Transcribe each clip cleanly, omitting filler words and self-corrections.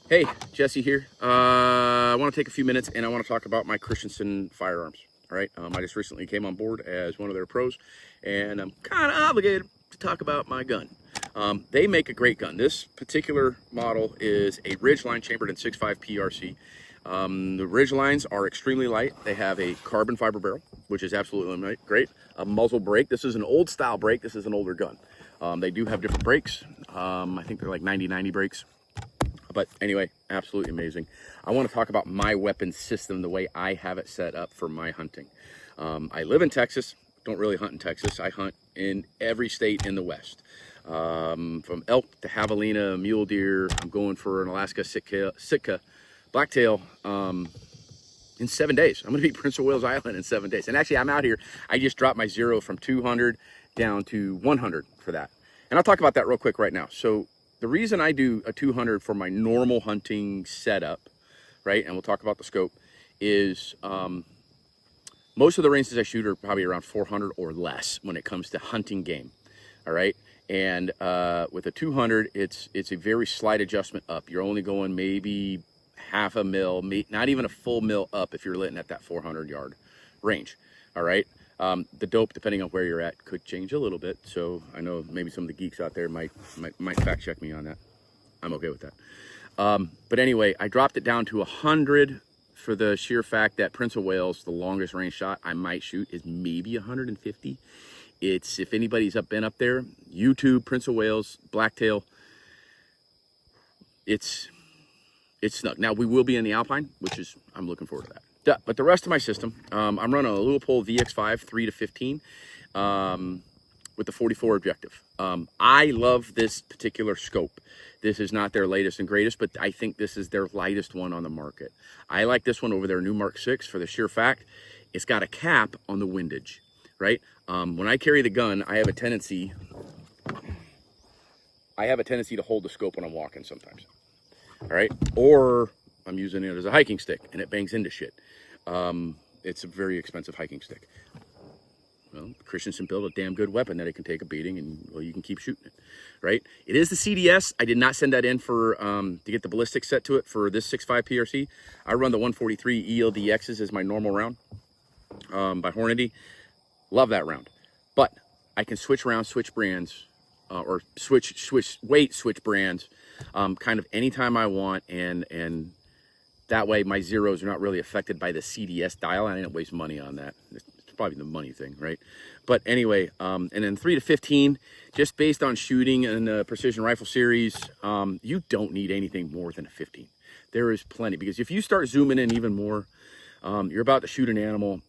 Hey, Jesse here. I want to take a few minutes and I want to talk about my Christensen firearms. All right. I just recently came on board as one of their pros, and I'm kind of obligated to talk about my gun. They make a great gun. This particular model is a Ridgeline chambered in 6.5 PRC. The Ridgelines are extremely light. They have a carbon fiber barrel, which is absolutely great. A muzzle brake. This is an old style brake. This is an older gun. They do have different brakes. I think they're like 90-90 brakes. But anyway, absolutely amazing. I want to talk about my weapon system, the way I have it set up for my hunting. I live in Texas, don't really hunt in Texas. I hunt in every state in the West. From elk to javelina, mule deer. I'm going for an Alaska Sitka blacktail in 7 days. I'm going to be Prince of Wales Island in 7 days. And actually, I'm out here. I just dropped my zero from 200 down to 100 for that. And I'll talk about that real quick right now. So the reason I do a 200 for my normal hunting setup, right, and we'll talk about the scope, is most of the ranges I shoot are probably around 400 or less when it comes to hunting game, all right? And with a 200, it's a very slight adjustment up. You're only going maybe half a mil, not even a full mil up if you're letting at that 400 yard range, all right? The dope, depending on where you're at, could change a little bit. So I know maybe some of the geeks out there might fact check me on that. I'm okay with that. But anyway, I dropped it down to 100 for the sheer fact that Prince of Wales, the longest range shot I might shoot is maybe 150. It's, if anybody's been up there, YouTube, Prince of Wales, blacktail, it's snug. Now we will be in the Alpine, which is, I'm looking forward to that. But the rest of my system, I'm running a Leupold VX5 3 to 15 with the 44 objective. I love this particular scope. This is not their latest and greatest, but I think this is their lightest one on the market. I like this one over their new Mark 6 for the sheer fact it's got a cap on the windage, right? When I carry the gun, I have a tendency to hold the scope when I'm walking sometimes, all right? Or I'm using it as a hiking stick and it bangs into shit. It's a very expensive hiking stick. Well, Christensen built a damn good weapon that it can take a beating and, well, you can keep shooting it, right? It is the CDS. I did not send that in for to get the ballistics set to it for this 6.5 PRC. I run the 143 ELDXs as my normal round by Hornady. Love that round. But I can switch rounds, switch brands, or switch weight, switch brands kind of anytime I want, and that way my zeros are not really affected by the CDS dial. I didn't waste money on that. It's probably the money thing, right? But anyway, and then 3 to 15, just based on shooting and the precision rifle series, you don't need anything more than a 15. There is plenty, because if you start zooming in even more, you're about to shoot an animal.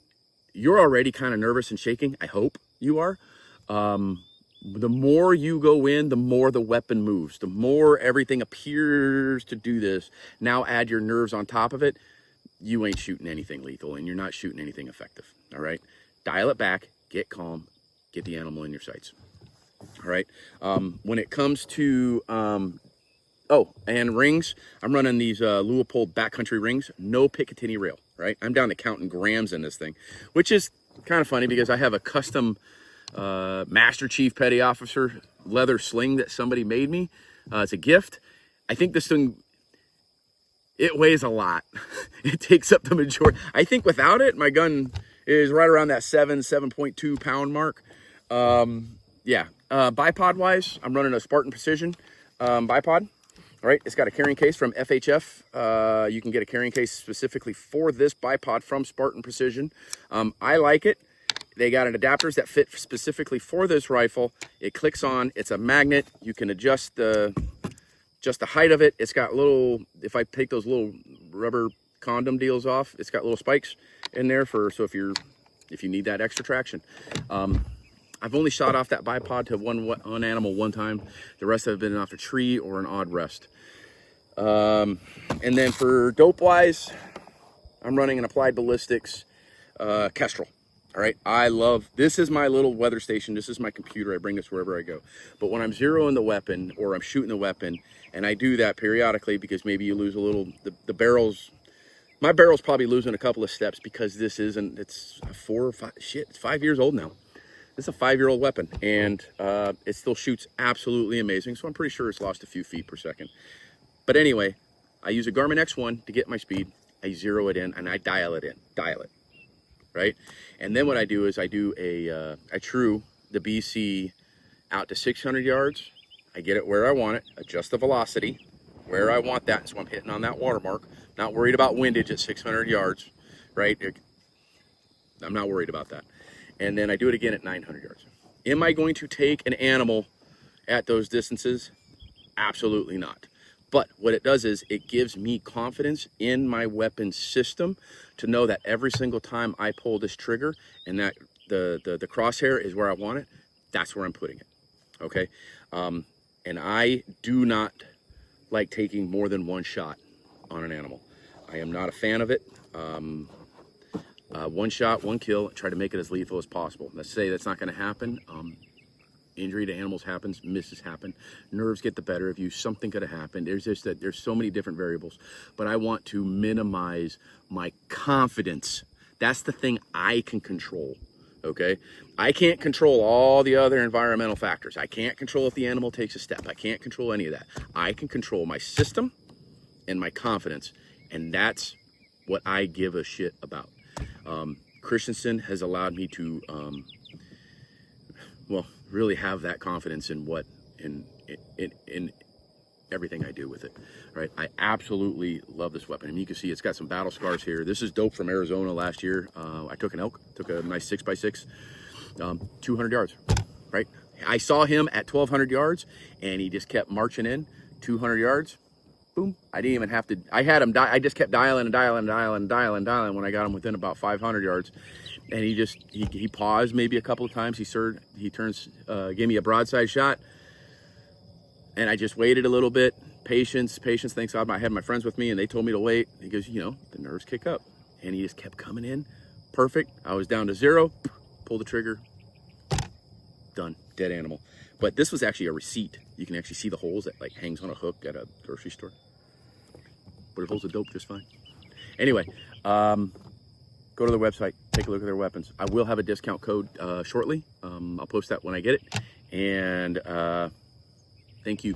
You're already kind of nervous and shaking. I hope you are. The more you go in, the more the weapon moves, the more everything appears to do this. Now add your nerves on top of it. You ain't shooting anything lethal, and you're not shooting anything effective. All right. Dial it back, get calm, get the animal in your sights. All right. When it comes to, and rings, I'm running these Leupold backcountry rings, no Picatinny rail, right? I'm down to counting grams in this thing, which is kind of funny because I have a custom Master Chief Petty Officer leather sling that somebody made me. It's a gift. I think this thing, it weighs a lot. It takes up the majority. I think without it, my gun is right around that 7.2 pound mark. Bipod wise, I'm running a Spartan Precision bipod. All right, it's got a carrying case from FHF. You can get a carrying case specifically for this bipod from Spartan Precision. I like it. They got an adapters that fit specifically for this rifle. It clicks on. It's a magnet. You can adjust the height of it. It's got little, if I take those little rubber condom deals off, it's got little spikes in there so if you need that extra traction. I've only shot off that bipod to one animal one time. The rest have been off a tree or an odd rest. And then for dope wise, I'm running an applied ballistics Kestrel. All right, this is my little weather station. This is my computer. I bring this wherever I go. But when I'm zeroing the weapon or I'm shooting the weapon, and I do that periodically because maybe you lose a little, the barrels, my barrel's probably losing a couple of steps because it's 5 years old now. This is a 5-year-old weapon, and it still shoots absolutely amazing. So I'm pretty sure it's lost a few feet per second. But anyway, I use a Garmin X1 to get my speed. I zero it in and I dial it, right? And then what I do is I true the BC out to 600 yards. I get it where I want it, adjust the velocity where I want that, so I'm hitting on that watermark. Not worried about windage at 600 yards, right? I'm not worried about that. And then I do it again at 900 yards. Am I going to take an animal at those distances? Absolutely not. But what it does is it gives me confidence in my weapon system to know that every single time I pull this trigger and that the crosshair is where I want it, that's where I'm putting it, okay? And I do not like taking more than one shot on an animal. I am not a fan of it. One shot, one kill, try to make it as lethal as possible. Let's say that's not gonna happen. Injury to animals happens, misses happen, nerves get the better of you, something could have happened. There's so many different variables, but I want to minimize my confidence. That's the thing I can control, okay? I can't control all the other environmental factors. I can't control if the animal takes a step. I can't control any of that. I can control my system and my confidence, and that's what I give a shit about. Christensen has allowed me to, well, really have that confidence in in everything I do with it, right? I absolutely love this weapon. And you can see it's got some battle scars here. This is dope from Arizona last year. I took an elk, took a nice 6x6, 200 yards, right? I saw him at 1,200 yards and he just kept marching in 200 yards. Boom. I didn't even have to, I had him, I just kept dialing when I got him within about 500 yards. And he paused maybe a couple of times. He gave me a broadside shot. And I just waited a little bit. Patience, thanks God. I had my friends with me and they told me to wait. He goes, you know, the nerves kick up. And he just kept coming in. Perfect. I was down to 0, pull the trigger, done, dead animal. But this was actually a receipt. You can actually see the holes that like hangs on a hook at a grocery store. But it holds the dope just fine. Anyway, go to their website, take a look at their weapons. I will have a discount code shortly. I'll post that when I get it. And thank you.